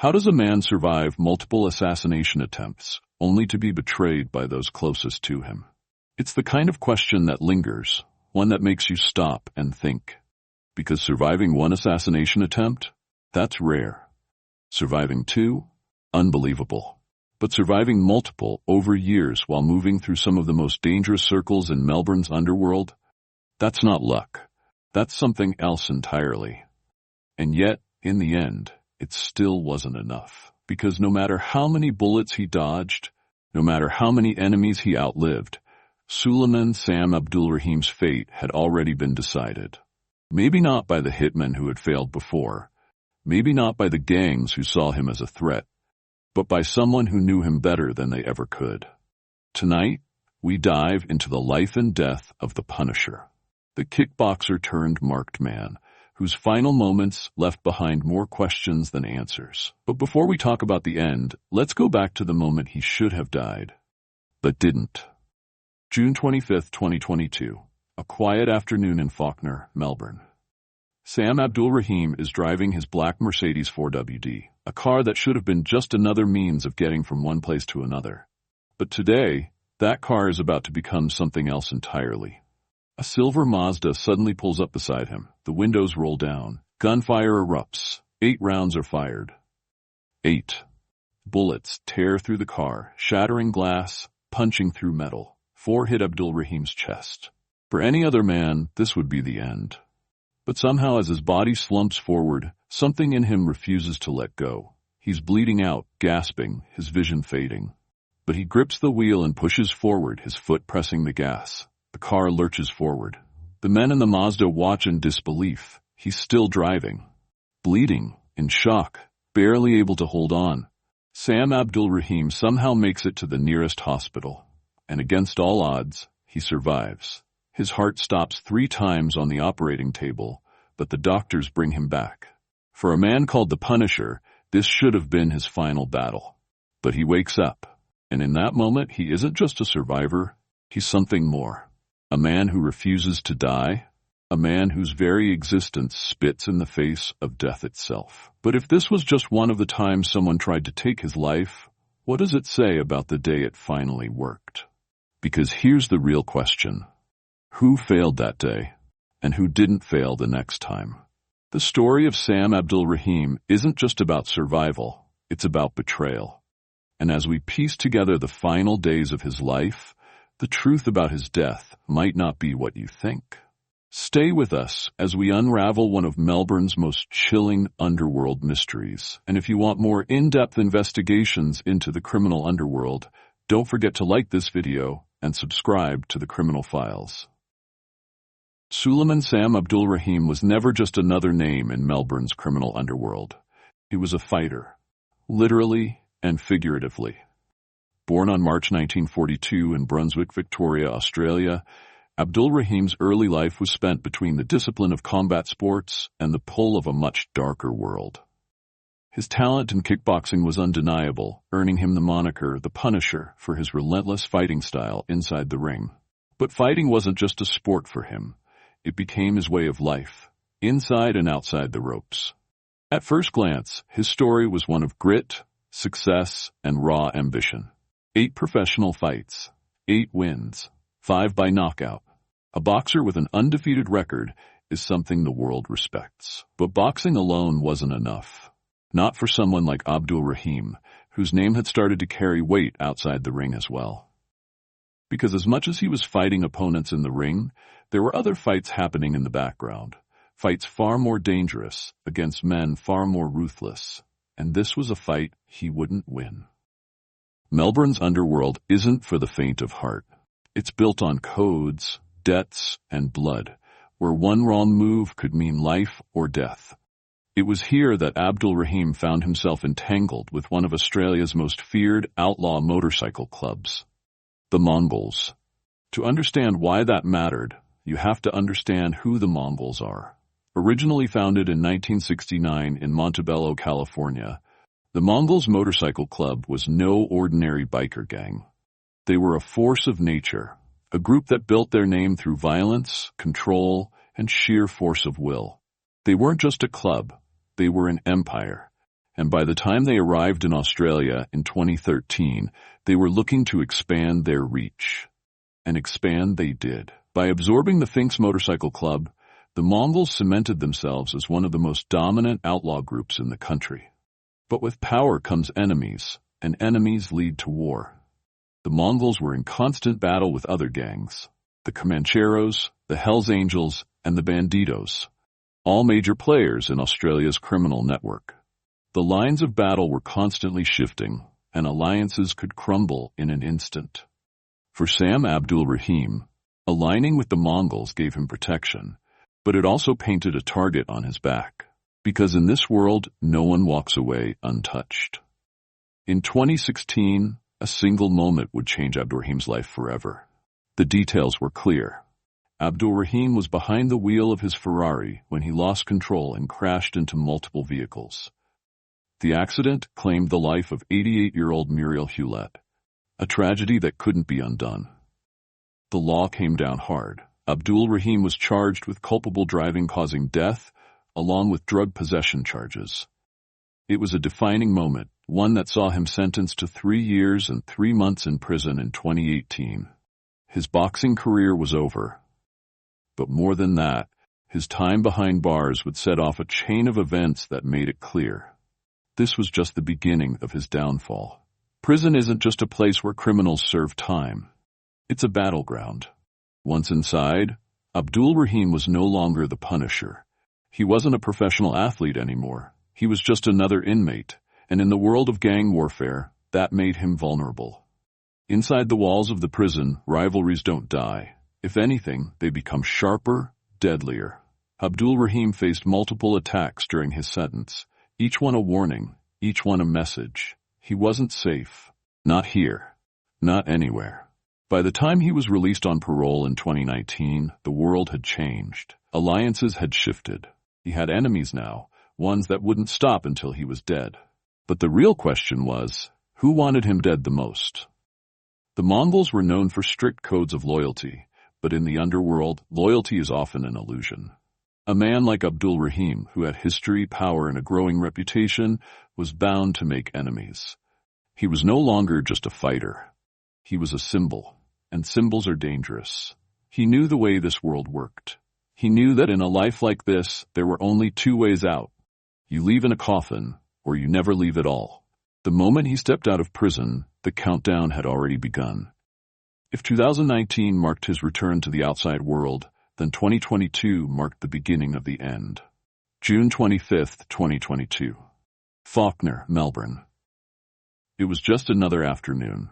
How does a man survive multiple assassination attempts, only to be betrayed by those closest to him? It's the kind of question that lingers, one that makes you stop and think. Because surviving one assassination attempt? That's rare. Surviving two? Unbelievable. But surviving multiple over years while moving through some of the most dangerous circles in Melbourne's underworld? That's not luck. That's something else entirely. And yet, in the end, it still wasn't enough. Because no matter how many bullets he dodged, no matter how many enemies he outlived, Suleiman Sam Abdulrahim's fate had already been decided. Maybe not by the hitmen who had failed before, maybe not by the gangs who saw him as a threat, but by someone who knew him better than they ever could. Tonight, we dive into the life and death of the Punisher, the kickboxer turned marked man, whose final moments left behind more questions than answers. But before we talk about the end, let's go back to the moment he should have died, but didn't. June 25, 2022, a quiet afternoon in Fawkner, Melbourne. Sam Abdulrahim is driving his black Mercedes 4WD, a car that should have been just another means of getting from one place to another. But today, that car is about to become something else entirely. A silver Mazda suddenly pulls up beside him. The windows roll down. Gunfire erupts. 8 rounds are fired. 8. Bullets tear through the car, shattering glass, punching through metal. 4 hit Abdulrahim's chest. For any other man, this would be the end. But somehow as his body slumps forward, something in him refuses to let go. He's bleeding out, gasping, his vision fading. But he grips the wheel and pushes forward, his foot pressing the gas. The car lurches forward. The men in the Mazda watch in disbelief. He's still driving. Bleeding, in shock, barely able to hold on. Sam Abdulrahim somehow makes it to the nearest hospital. And against all odds, he survives. His heart stops 3 times on the operating table, but the doctors bring him back. For a man called the Punisher, this should have been his final battle. But he wakes up, and in that moment he isn't just a survivor, he's something more. A man who refuses to die, a man whose very existence spits in the face of death itself. But if this was just one of the times someone tried to take his life, what does it say about the day it finally worked? Because here's the real question. Who failed that day, and who didn't fail the next time? The story of Sam Abdulrahim isn't just about survival, it's about betrayal. And as we piece together the final days of his life, the truth about his death might not be what you think. Stay with us as we unravel one of Melbourne's most chilling underworld mysteries. And if you want more in-depth investigations into the criminal underworld, don't forget to like this video and subscribe to the Criminal Files. Suleiman Sam Abdulrahim was never just another name in Melbourne's criminal underworld. He was a fighter, literally and figuratively. Born on March 1942 in Brunswick, Victoria, Australia, Abdulrahim's early life was spent between the discipline of combat sports and the pull of a much darker world. His talent in kickboxing was undeniable, earning him the moniker the Punisher for his relentless fighting style inside the ring. But fighting wasn't just a sport for him. It became his way of life, inside and outside the ropes. At first glance, his story was one of grit, success, and raw ambition. 8 professional fights, 8 wins, 5 by knockout. A boxer with an undefeated record is something the world respects. But boxing alone wasn't enough. Not for someone like Abdulrahim, whose name had started to carry weight outside the ring as well. Because as much as he was fighting opponents in the ring, there were other fights happening in the background. Fights far more dangerous, against men far more ruthless. And this was a fight he wouldn't win. Melbourne's underworld isn't for the faint of heart. It's built on codes, debts, and blood, where one wrong move could mean life or death. It was here that Abdulrahim found himself entangled with one of Australia's most feared outlaw motorcycle clubs, the Mongols. To understand why that mattered, you have to understand who the Mongols are. Originally founded in 1969 in Montebello, California, the Mongols Motorcycle Club was no ordinary biker gang. They were a force of nature, a group that built their name through violence, control, and sheer force of will. They weren't just a club, they were an empire, And by the time they arrived in Australia in 2013, they were looking to expand their reach. And expand they did. By absorbing the Finks Motorcycle Club, the Mongols cemented themselves as one of the most dominant outlaw groups in the country. But with power comes enemies, and enemies lead to war. The Mongols were in constant battle with other gangs, the Comancheros, the Hells Angels, and the Bandidos, all major players in Australia's criminal network. The lines of battle were constantly shifting, and alliances could crumble in an instant. For Sam Abdulrahim, aligning with the Mongols gave him protection, but it also painted a target on his back, because in this world, no one walks away untouched. In 2016, a single moment would change Abdulrahim's life forever. The details were clear. Abdulrahim was behind the wheel of his Ferrari when he lost control and crashed into multiple vehicles. The accident claimed the life of 88-year-old Muriel Hewlett, a tragedy that couldn't be undone. The law came down hard. Abdulrahim was charged with culpable driving causing death, along with drug possession charges. It was a defining moment, one that saw him sentenced to 3 years and 3 months in prison in 2018. His boxing career was over. But more than that, his time behind bars would set off a chain of events that made it clear. This was just the beginning of his downfall. Prison isn't just a place where criminals serve time. It's a battleground. Once inside, Abdulrahim was no longer the Punisher. He wasn't a professional athlete anymore. He was just another inmate, and in the world of gang warfare, that made him vulnerable. Inside the walls of the prison, rivalries don't die. If anything, they become sharper, deadlier. Abdulrahim faced multiple attacks during his sentence, each one a warning, each one a message. He wasn't safe. Not here. Not anywhere. By the time he was released on parole in 2019, the world had changed. Alliances had shifted. He had enemies now, ones that wouldn't stop until he was dead. But the real question was, who wanted him dead the most? The Mongols were known for strict codes of loyalty, but in the underworld, loyalty is often an illusion. A man like Abdulrahim, who had history, power, and a growing reputation, was bound to make enemies. He was no longer just a fighter. He was a symbol, and symbols are dangerous. He knew the way this world worked. He knew that in a life like this, there were only 2 ways out. You leave in a coffin, or you never leave at all. The moment he stepped out of prison, the countdown had already begun. If 2019 marked his return to the outside world, then 2022 marked the beginning of the end. June 25, 2022. Fawkner, Melbourne. It was just another afternoon.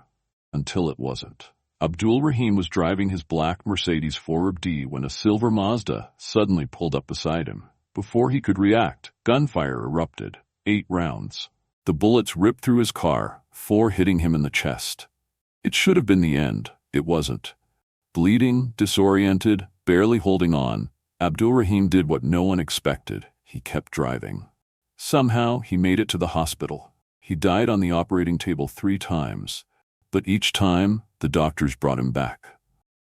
Until it wasn't. Abdulrahim was driving his black Mercedes 4D when a silver Mazda suddenly pulled up beside him. Before he could react, gunfire erupted. 8 rounds. The bullets ripped through his car, 4 hitting him in the chest. It should have been the end. It wasn't. Bleeding, disoriented, barely holding on, Abdulrahim did what no one expected. He kept driving. Somehow, he made it to the hospital. He died on the operating table 3 times. But each time, the doctors brought him back.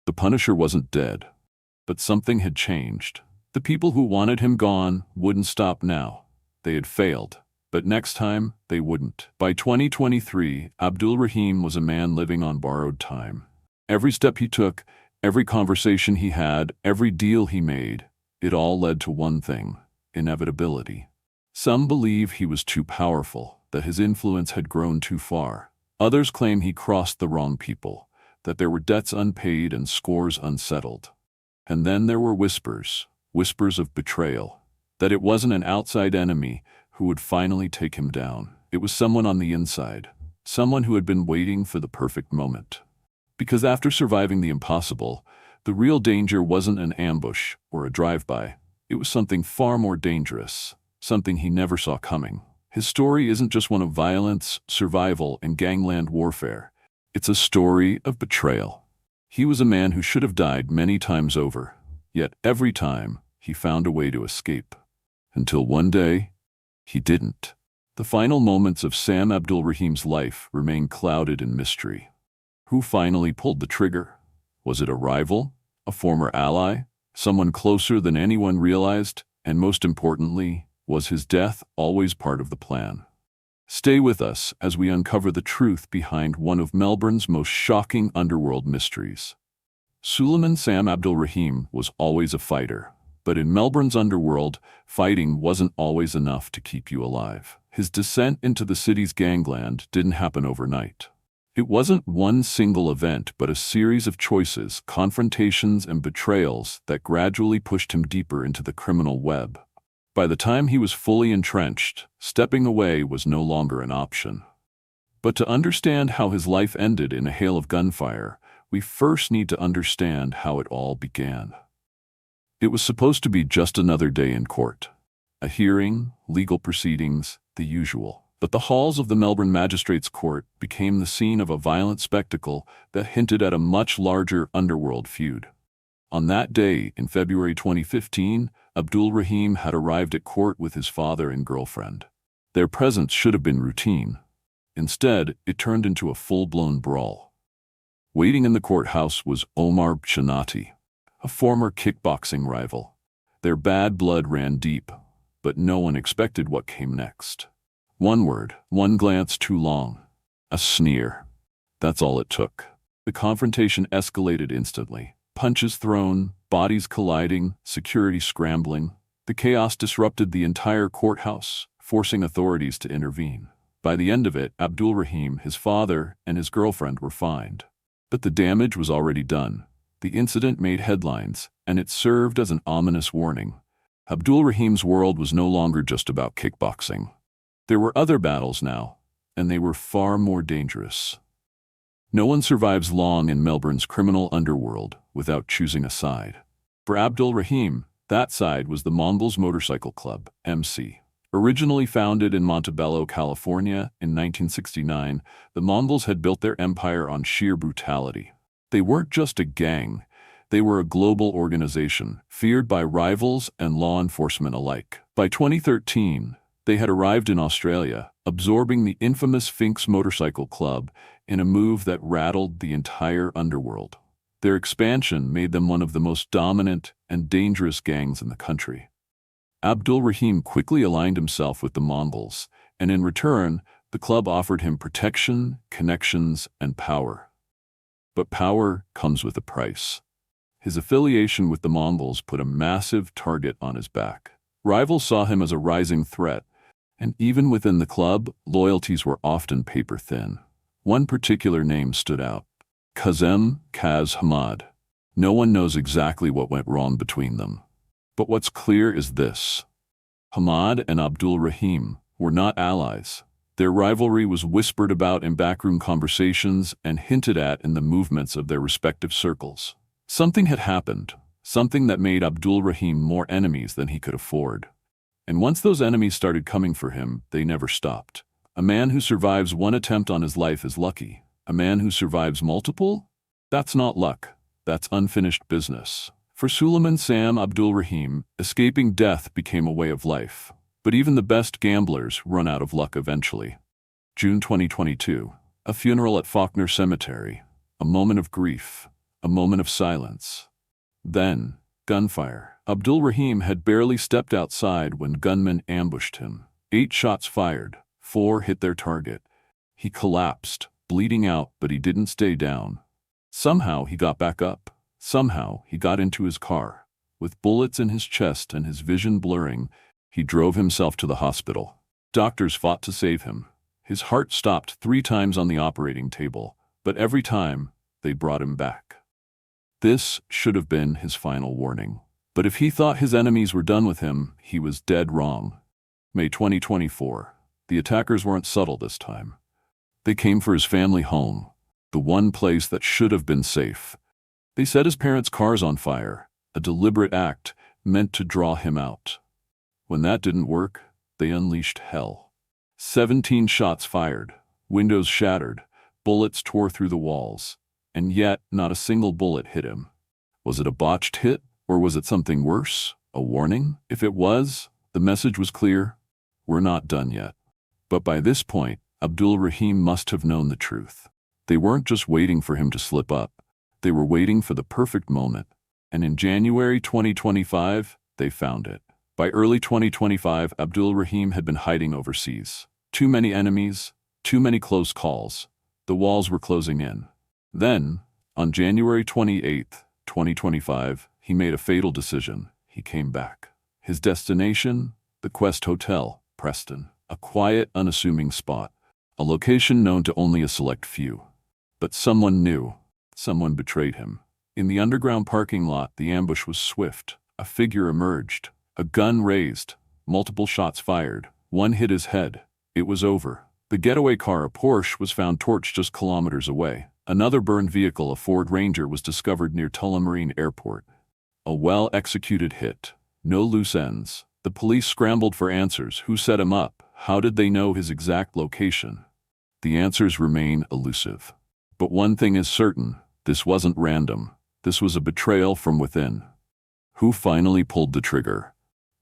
The Punisher wasn't dead. But something had changed. The people who wanted him gone wouldn't stop now. They had failed. But next time, they wouldn't. By 2023, Abdulrahim was a man living on borrowed time. Every step he took, every conversation he had, every deal he made, it all led to one thing: inevitability. Some believe he was too powerful, that his influence had grown too far. Others claim he crossed the wrong people, that there were debts unpaid and scores unsettled. And then there were whispers of betrayal, that it wasn't an outside enemy who would finally take him down. It was someone on the inside, someone who had been waiting for the perfect moment. Because after surviving the impossible, the real danger wasn't an ambush or a drive-by. It was something far more dangerous, something he never saw coming. His story isn't just one of violence, survival, and gangland warfare. It's a story of betrayal. He was a man who should have died many times over, yet every time he found a way to escape. Until one day, he didn't. The final moments of Sam Abdulrahim's life remain clouded in mystery. Who finally pulled the trigger? Was it a rival? A former ally? Someone closer than anyone realized? And most importantly, was his death always part of the plan? Stay with us as we uncover the truth behind one of Melbourne's most shocking underworld mysteries. Suleiman Sam Abdulrahim was always a fighter, but in Melbourne's underworld, fighting wasn't always enough to keep you alive. His descent into the city's gangland didn't happen overnight. It wasn't one single event, but a series of choices, confrontations, and betrayals that gradually pushed him deeper into the criminal web. By the time he was fully entrenched, stepping away was no longer an option. But to understand how his life ended in a hail of gunfire, we first need to understand how it all began. It was supposed to be just another day in court. A hearing, legal proceedings, the usual. But the halls of the Melbourne Magistrates' Court became the scene of a violent spectacle that hinted at a much larger underworld feud. On that day, in February 2015, Abdulrahim had arrived at court with his father and girlfriend. Their presence should have been routine. Instead, it turned into a full-blown brawl. Waiting in the courthouse was Omar Chinati, a former kickboxing rival. Their bad blood ran deep, but no one expected what came next. One word, one glance too long. A sneer. That's all it took. The confrontation escalated instantly. Punches thrown, bodies colliding, security scrambling. The chaos disrupted the entire courthouse, forcing authorities to intervene. By the end of it, Abdulrahim, his father, and his girlfriend were fined. But the damage was already done. The incident made headlines, and it served as an ominous warning. Abdulrahim's world was no longer just about kickboxing. There were other battles now, and they were far more dangerous. No one survives long in Melbourne's criminal underworld without choosing a side. For Abdulrahim, that side was the Mongols Motorcycle Club, MC. Originally founded in Montebello, California in 1969, the Mongols had built their empire on sheer brutality. They weren't just a gang, they were a global organization, feared by rivals and law enforcement alike. By 2013, they had arrived in Australia, absorbing the infamous Finks Motorcycle Club in a move that rattled the entire underworld. Their expansion made them one of the most dominant and dangerous gangs in the country. Abdulrahim quickly aligned himself with the Mongols, and in return, the club offered him protection, connections, and power. But power comes with a price. His affiliation with the Mongols put a massive target on his back. Rivals saw him as a rising threat, and even within the club, loyalties were often paper-thin. One particular name stood out: Kazem Kaz Hamad. No one knows exactly what went wrong between them. But what's clear is this: Hamad and Abdulrahim were not allies. Their rivalry was whispered about in backroom conversations and hinted at in the movements of their respective circles. Something had happened, something that made Abdulrahim more enemies than he could afford. And once those enemies started coming for him, they never stopped. A man who survives one attempt on his life is lucky. A man who survives multiple? That's not luck. That's unfinished business. For Suleiman Sam Abdulrahim, escaping death became a way of life. But even the best gamblers run out of luck eventually. June 2022. A funeral at Faulkner Cemetery. A moment of grief. A moment of silence. Then, gunfire. Abdulrahim had barely stepped outside when gunmen ambushed him. 8 shots fired. 4 hit their target. He collapsed, bleeding out, but he didn't stay down. Somehow he got back up. Somehow he got into his car. With bullets in his chest and his vision blurring, he drove himself to the hospital. Doctors fought to save him. His heart stopped 3 times on the operating table, but every time they brought him back. This should have been his final warning. But if he thought his enemies were done with him, he was dead wrong. May 2024. The attackers weren't subtle this time. They came for his family home, the one place that should have been safe. They set his parents' cars on fire, a deliberate act meant to draw him out. When that didn't work, they unleashed hell. 17 shots fired, windows shattered, bullets tore through the walls, and yet not a single bullet hit him. Was it a botched hit? Or was it something worse? A warning? If it was, the message was clear: we're not done yet. But by this point, Abdulrahim must have known the truth. They weren't just waiting for him to slip up. They were waiting for the perfect moment. And in January 2025, they found it. By early 2025, Abdulrahim had been hiding overseas. Too many enemies, too many close calls. The walls were closing in. Then, on January 28, 2025, he made a fatal decision. He came back. His destination? The Quest Hotel, Preston. A quiet, unassuming spot. A location known to only a select few. But someone knew. Someone betrayed him. In the underground parking lot, the ambush was swift. A figure emerged. A gun raised. Multiple shots fired. One hit his head. It was over. The getaway car, a Porsche, was found torched just kilometers away. Another burned vehicle, a Ford Ranger, was discovered near Tullamarine Airport. A well-executed hit. No loose ends. The police scrambled for answers. Who set him up? How did they know his exact location? The answers remain elusive. But one thing is certain. This wasn't random. This was a betrayal from within. Who finally pulled the trigger?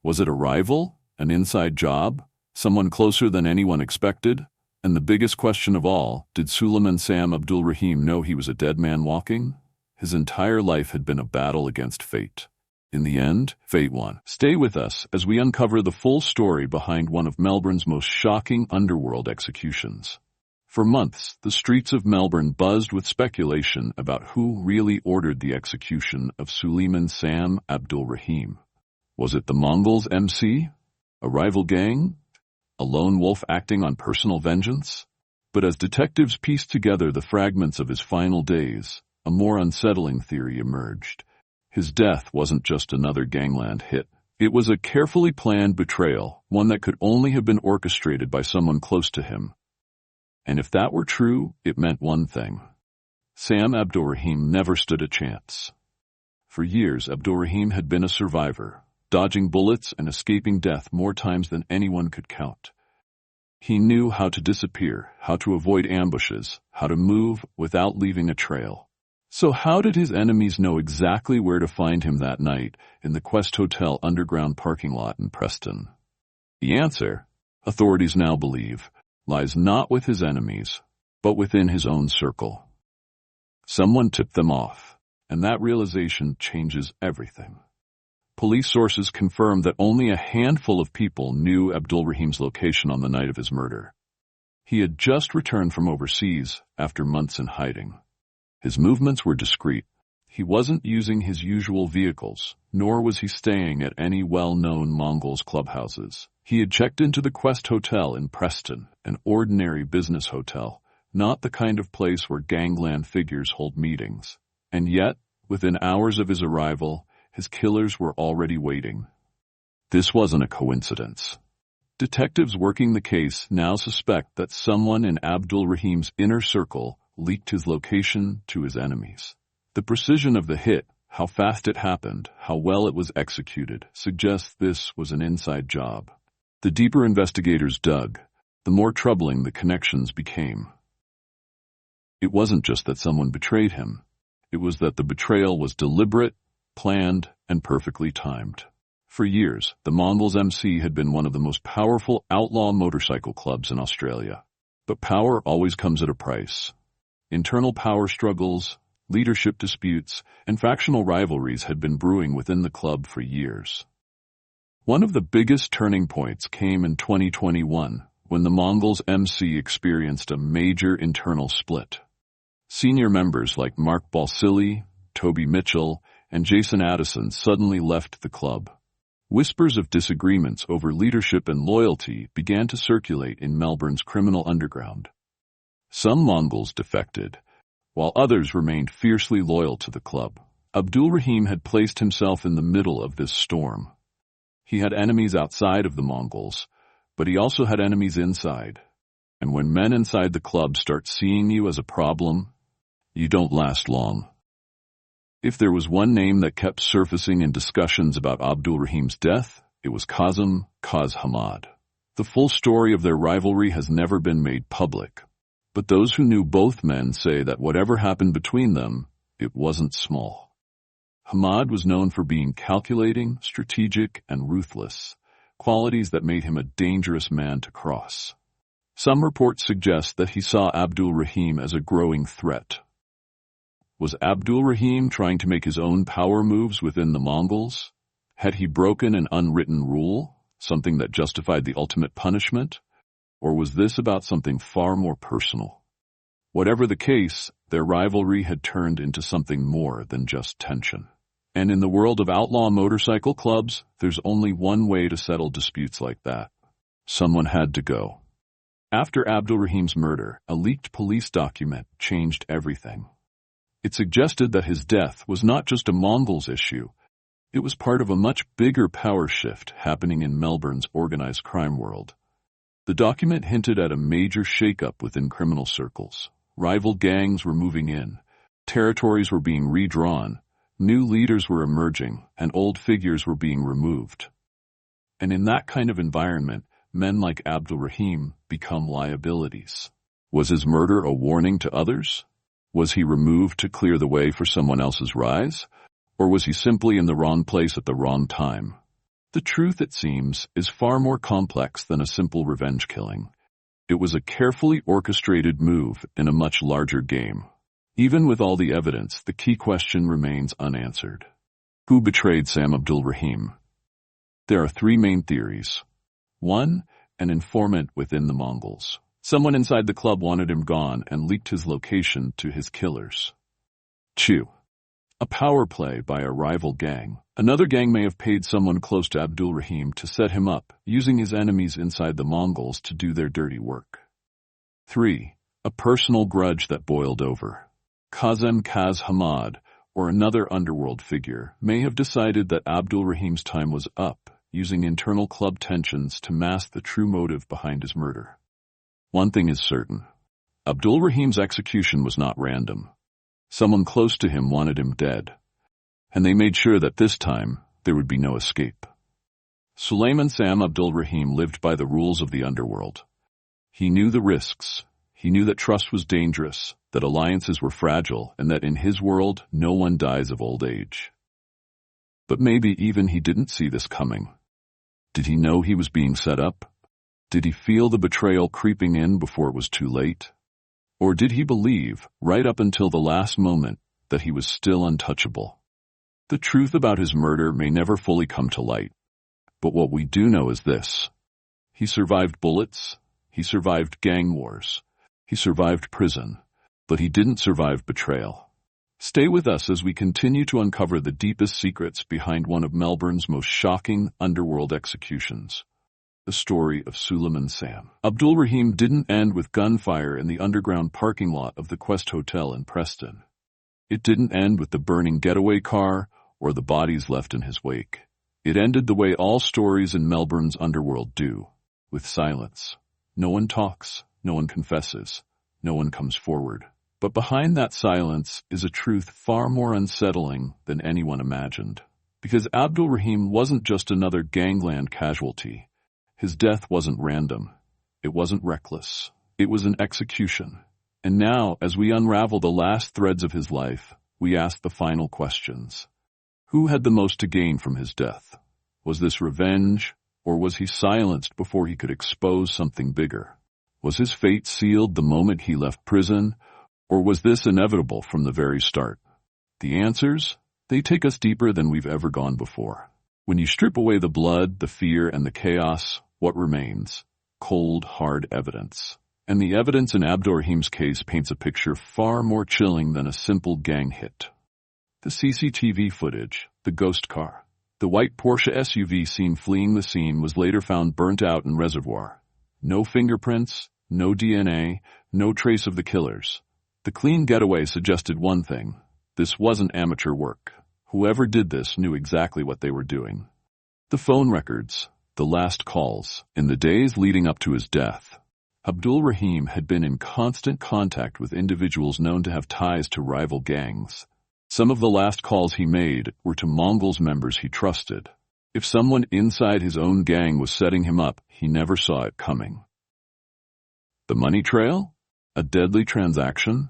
Was it a rival? An inside job? Someone closer than anyone expected? And the biggest question of all, did Suleiman Sam Abdulrahim know he was a dead man walking? His entire life had been a battle against fate. In the end, fate won. Stay with us as we uncover the full story behind one of Melbourne's most shocking underworld executions. For months, the streets of Melbourne buzzed with speculation about who really ordered the execution of Suleiman Sam Abdulrahim. Was it the Mongols MC? A rival gang? A lone wolf acting on personal vengeance? But as detectives pieced together the fragments of his final days, a more unsettling theory emerged. His death wasn't just another gangland hit. It was a carefully planned betrayal, one that could only have been orchestrated by someone close to him. And if that were true, it meant one thing. Sam Abdulrahim never stood a chance. For years, Abdulrahim had been a survivor, dodging bullets and escaping death more times than anyone could count. He knew how to disappear, how to avoid ambushes, how to move without leaving a trail. So how did his enemies know exactly where to find him that night in the Quest Hotel underground parking lot in Preston? The answer, authorities now believe, lies not with his enemies, but within his own circle. Someone tipped them off, and that realization changes everything. Police sources confirm that only a handful of people knew Abdulrahim's location on the night of his murder. He had just returned from overseas after months in hiding. His movements were discreet. He wasn't using his usual vehicles, nor was he staying at any well-known Mongols clubhouses. He had checked into the Quest Hotel in Preston, an ordinary business hotel, not the kind of place where gangland figures hold meetings. And yet, within hours of his arrival, his killers were already waiting. This wasn't a coincidence. Detectives working the case now suspect that someone in Abdulrahim's inner circle leaked his location to his enemies. The precision of the hit, how fast it happened, how well it was executed, suggests this was an inside job. The deeper investigators dug, the more troubling the connections became. It wasn't just that someone betrayed him. It was that the betrayal was deliberate, planned, and perfectly timed. For years, the Mongols MC had been one of the most powerful outlaw motorcycle clubs in Australia. But power always comes at a price. Internal power struggles, leadership disputes, and factional rivalries had been brewing within the club for years. One of the biggest turning points came in 2021, when the Mongols MC experienced a major internal split. Senior members like Mark Balsillie, Toby Mitchell, and Jason Addison suddenly left the club. Whispers of disagreements over leadership and loyalty began to circulate in Melbourne's criminal underground. Some Mongols defected, while others remained fiercely loyal to the club. Abdulrahim had placed himself in the middle of this storm. He had enemies outside of the Mongols, but he also had enemies inside. And when men inside the club start seeing you as a problem, you don't last long. If there was one name that kept surfacing in discussions about Abdulrahim's death, it was Kazim Kaz Hamad. The full story of their rivalry has never been made public, but those who knew both men say that whatever happened between them, it wasn't small. Hamad was known for being calculating, strategic, and ruthless, qualities that made him a dangerous man to cross. Some reports suggest that he saw Abdulrahim as a growing threat. Was Abdulrahim trying to make his own power moves within the Mongols? Had he broken an unwritten rule, something that justified the ultimate punishment? Or was this about something far more personal? Whatever the case, their rivalry had turned into something more than just tension. And in the world of outlaw motorcycle clubs, there's only one way to settle disputes like that. Someone had to go. After Abdulrahim's murder, a leaked police document changed everything. It suggested that his death was not just a Mongols issue. It was part of a much bigger power shift happening in Melbourne's organized crime world. The document hinted at a major shakeup within criminal circles. Rival gangs were moving in, territories were being redrawn, new leaders were emerging, and old figures were being removed. And in that kind of environment, men like Abdulrahim become liabilities. Was his murder a warning to others? Was he removed to clear the way for someone else's rise? Or was he simply in the wrong place at the wrong time? The truth, it seems, is far more complex than a simple revenge killing. It was a carefully orchestrated move in a much larger game. Even with all the evidence, the key question remains unanswered. Who betrayed Sam Abdulrahim? There are three main theories. 1. An informant within the Mongols. Someone inside the club wanted him gone and leaked his location to his killers. 2. A power play by a rival gang. Another gang may have paid someone close to Abdulrahim to set him up, using his enemies inside the Mongols to do their dirty work. 3. A personal grudge that boiled over. Kazem Kaz Hamad, or another underworld figure, may have decided that Abdulrahim's time was up, using internal club tensions to mask the true motive behind his murder. One thing is certain. Abdulrahim's execution was not random. Someone close to him wanted him dead, and they made sure that this time there would be no escape. Suleiman Sam Abdulrahim lived by the rules of the underworld. He knew the risks. He knew that trust was dangerous, that alliances were fragile, and that in his world no one dies of old age. But maybe even he didn't see this coming. Did he know he was being set up? Did he feel the betrayal creeping in before it was too late? Or did he believe, right up until the last moment, that he was still untouchable? The truth about his murder may never fully come to light. But what we do know is this. He survived bullets, he survived gang wars, he survived prison, but he didn't survive betrayal. Stay with us as we continue to uncover the deepest secrets behind one of Melbourne's most shocking underworld executions. The story of Suleiman Sam Abdulrahim didn't end with gunfire in the underground parking lot of the Quest Hotel in Preston. It didn't end with the burning getaway car or the bodies left in his wake. It ended the way all stories in Melbourne's underworld do, with silence. No one talks, no one confesses, no one comes forward. But behind that silence is a truth far more unsettling than anyone imagined. Because Abdulrahim wasn't just another gangland casualty. His death wasn't random. It wasn't reckless. It was an execution. And now, as we unravel the last threads of his life, we ask the final questions. Who had the most to gain from his death? Was this revenge, or was he silenced before he could expose something bigger? Was his fate sealed the moment he left prison, or was this inevitable from the very start? The answers? They take us deeper than we've ever gone before. When you strip away the blood, the fear, and the chaos, what remains? Cold, hard evidence. And the evidence in Abdulrahim's case paints a picture far more chilling than a simple gang hit. The CCTV footage, the ghost car, the white Porsche SUV seen fleeing the scene was later found burnt out in reservoir. No fingerprints, no DNA, no trace of the killers. The clean getaway suggested one thing. This wasn't amateur work. Whoever did this knew exactly what they were doing. The phone records, the last calls, in the days leading up to his death. Abdulrahim had been in constant contact with individuals known to have ties to rival gangs. Some of the last calls he made were to Mongols members he trusted. If someone inside his own gang was setting him up, he never saw it coming. The money trail? A deadly transaction?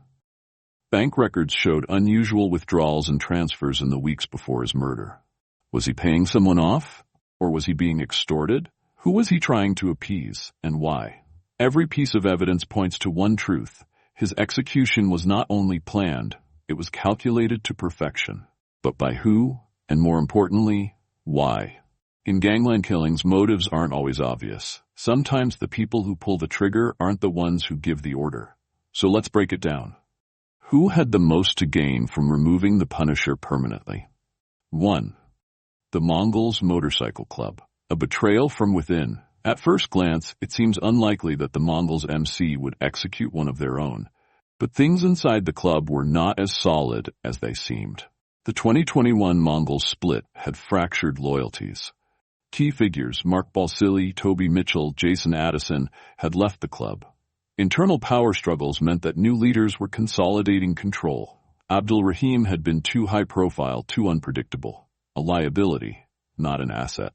Bank records showed unusual withdrawals and transfers in the weeks before his murder. Was he paying someone off? Or was he being extorted? Who was he trying to appease, and why? Every piece of evidence points to one truth. His execution was not only planned, it was calculated to perfection. But by who? And more importantly, why? In gangland killings, motives aren't always obvious. Sometimes the people who pull the trigger aren't the ones who give the order. So let's break it down. Who had the most to gain from removing the Punisher permanently? 1. The Mongols Motorcycle Club. A betrayal from within. At first glance, it seems unlikely that the Mongols MC would execute one of their own. But things inside the club were not as solid as they seemed. The 2021 Mongol split had fractured loyalties. Key figures Mark Balsillie, Toby Mitchell, Jason Addison had left the club. Internal power struggles meant that new leaders were consolidating control. Abdulrahim had been too high-profile, too unpredictable. A liability, not an asset.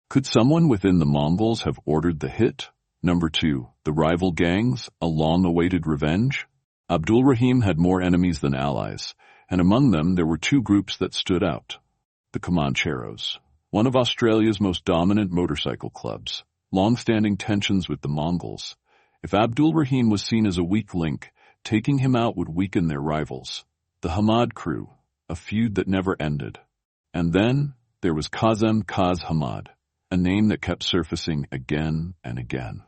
Could someone within the Mongols have ordered the hit? Number 2, the rival gangs, a long-awaited revenge? Abdulrahim had more enemies than allies, and among them there were 2 groups that stood out. The Comancheros, one of Australia's most dominant motorcycle clubs, long-standing tensions with the Mongols. If Abdulrahim was seen as a weak link, taking him out would weaken their rivals. The Hamad crew, a feud that never ended. And then there was Kazem Kaz Hamad, a name that kept surfacing again and again.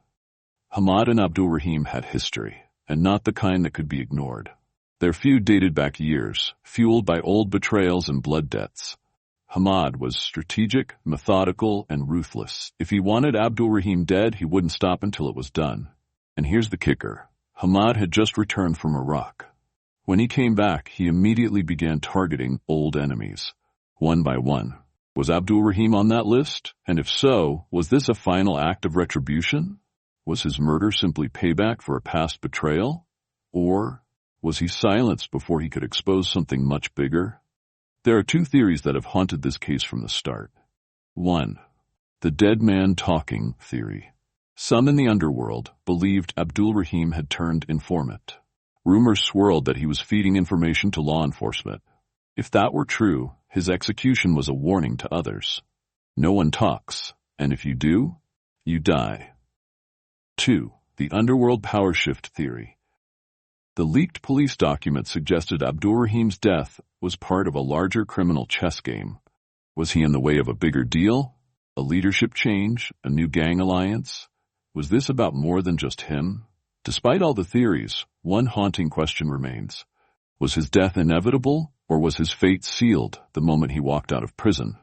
Hamad and Abdulrahim had history, and not the kind that could be ignored. Their feud dated back years, fueled by old betrayals and blood debts. Hamad was strategic, methodical, and ruthless. If he wanted Abdulrahim dead, he wouldn't stop until it was done. And here's the kicker. Hamad had just returned from Iraq. When he came back, he immediately began targeting old enemies, one by one. Was Abdulrahim on that list? And if so, was this a final act of retribution? Was his murder simply payback for a past betrayal? Or was he silenced before he could expose something much bigger? There are 2 theories that have haunted this case from the start. 1. The dead man talking theory. Some in the underworld believed Abdulrahim had turned informant. Rumors swirled that he was feeding information to law enforcement. If that were true, his execution was a warning to others. No one talks, and if you do, you die. 2. The underworld power shift theory. The leaked police documents suggested Abdulrahim's death was part of a larger criminal chess game. Was he in the way of a bigger deal? A leadership change? A new gang alliance? Was this about more than just him? Despite all the theories, one haunting question remains. Was his death inevitable, or was his fate sealed the moment he walked out of prison?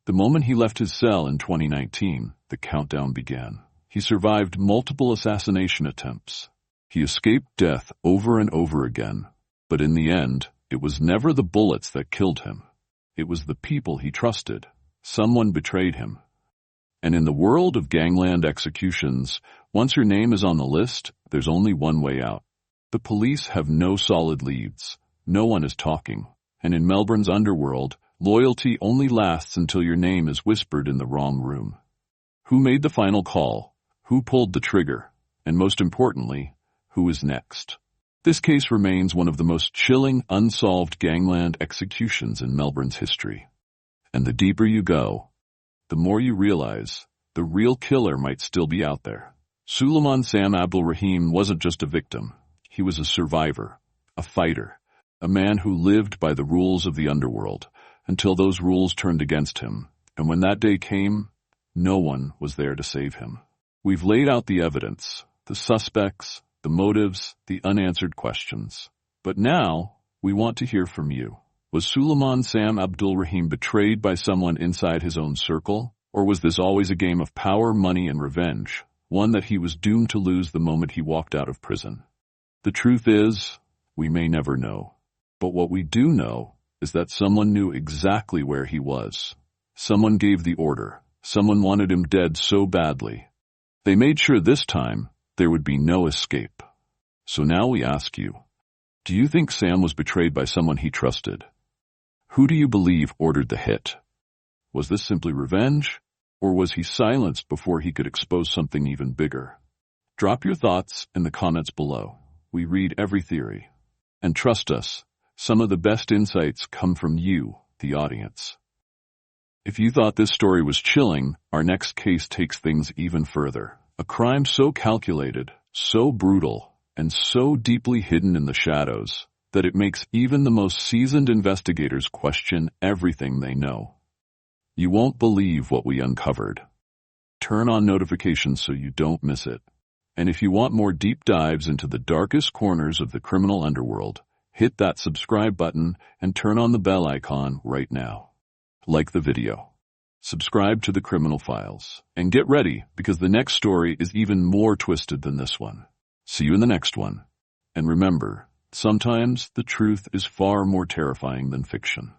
The moment he left his cell in 2019, the countdown began. He survived multiple assassination attempts. He escaped death over and over again. But in the end, it was never the bullets that killed him. It was the people he trusted. Someone betrayed him. And in the world of gangland executions, once your name is on the list, there's only one way out. The police have no solid leads. No one is talking. And in Melbourne's underworld, loyalty only lasts until your name is whispered in the wrong room. Who made the final call? Who pulled the trigger? And most importantly, who is next? This case remains one of the most chilling, unsolved gangland executions in Melbourne's history. And the deeper you go, the more you realize the real killer might still be out there. Suleiman Sam Abdulrahim wasn't just a victim. He was a survivor, a fighter, a man who lived by the rules of the underworld until those rules turned against him. And when that day came, no one was there to save him. We've laid out the evidence, the suspects, the motives, the unanswered questions. But now, we want to hear from you. Was Suleiman Sam Abdulrahim betrayed by someone inside his own circle? Or was this always a game of power, money, and revenge, one that he was doomed to lose the moment he walked out of prison? The truth is, we may never know. But what we do know is that someone knew exactly where he was. Someone gave the order. Someone wanted him dead so badly. They made sure this time there would be no escape. So now we ask you, do you think Sam was betrayed by someone he trusted? Who do you believe ordered the hit? Was this simply revenge, or was he silenced before he could expose something even bigger? Drop your thoughts in the comments below. We read every theory. And trust us, some of the best insights come from you, the audience. If you thought this story was chilling, our next case takes things even further. A crime so calculated, so brutal, and so deeply hidden in the shadows that it makes even the most seasoned investigators question everything they know. You won't believe what we uncovered. turn on notifications so you don't miss it. And if you want more deep dives into the darkest corners of the criminal underworld, hit that subscribe button and turn on the bell icon right now. Like the video, subscribe to the Criminal Files, and get ready because the next story is even more twisted than this one. See you in the next one. And remember, sometimes the truth is far more terrifying than fiction.